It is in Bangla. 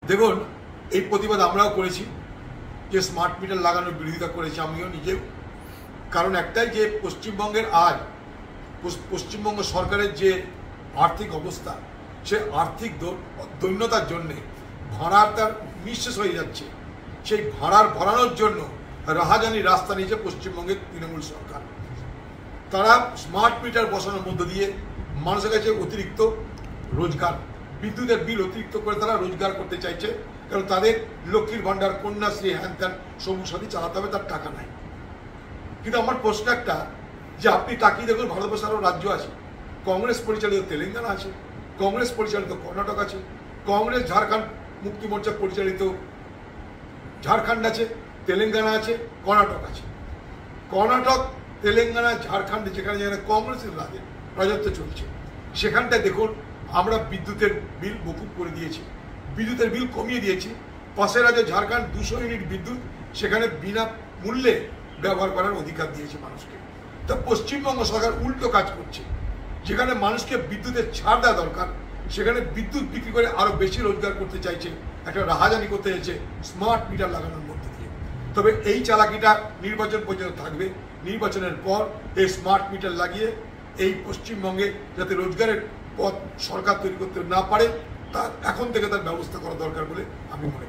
দেখুন, এই প্রতিবাদ আমরাও করেছি, যে স্মার্ট মিটার লাগানোর বিরোধিতা করেছি আমিও নিজেও। কারণ একটাই, যে পশ্চিমবঙ্গের আজ পশ্চিমবঙ্গ সরকারের যে আর্থিক অবস্থা, সে আর্থিক দৈন্যতার জন্যে ভাড়ার তার নিঃশেষ হয়ে যাচ্ছে। সেই ভাড়ার ভরানোর জন্য রাহাজানি রাস্তা নিয়েছে পশ্চিমবঙ্গের তৃণমূল সরকার। তারা স্মার্ট মিটার বসানোর মধ্য দিয়ে মানুষের কাছে অতিরিক্ত রোজগার, বিদ্যুতের বিল অতিরিক্ত করে তারা রোজগার করতে চাইছে। কারণ তাদের লক্ষ্মীর ভাণ্ডার, কন্যাশ্রী, হ্যান ত্যান সবুজ সাথী চালাতে হবে, তার টাকা নাই। কিন্তু আমার প্রশ্ন একটা, যে আপনি তাকিয়ে দেখুন, ভারতবর্ষে আরও রাজ্য আছে, কংগ্রেস পরিচালিত তেলেঙ্গানা আছে, কংগ্রেস পরিচালিত কর্ণাটক আছে, কংগ্রেস ঝাড়খণ্ড মুক্তি মোর্চা পরিচালিত ঝাড়খণ্ড আছে, তেলেঙ্গানা আছে, কর্ণাটক আছে। কর্ণাটক, তেলেঙ্গানা, ঝাড়খণ্ডে যেখানে যেখানে কংগ্রেসের রাজত্ব চলছে, সেখানটায় দেখুন আমরা বিদ্যুতের বিল মকুব করে দিয়েছি, বিদ্যুতের বিল কমিয়ে দিয়েছি। পাশের রাজ্যে ঝাড়খণ্ড 200 ইউনিট বিদ্যুৎ সেখানে বিনা মূল্যে ব্যবহার করার অধিকার দিয়েছে মানুষকে। তা পশ্চিমবঙ্গ সরকার উল্টো কাজ করছে, যেখানে মানুষকে বিদ্যুতের ছাড় দেওয়া দরকার, সেখানে বিদ্যুৎ বিক্রি করে আরো বেশি রোজগার করতে চাইছে, একটা রাহাজানি করতে চাইছে স্মার্ট মিটার লাগানোর মধ্যে দিয়ে। তবে এই চালাকিটা নির্বাচন পর্যন্ত থাকবে। নির্বাচনের পর এই স্মার্ট মিটার লাগিয়ে এই পশ্চিমবঙ্গে যাতে রোজগারের পথ সরকার তৈরি করতে না পারে, তা এখন থেকে তার ব্যবস্থা করা দরকার বলে আমি মনে করি।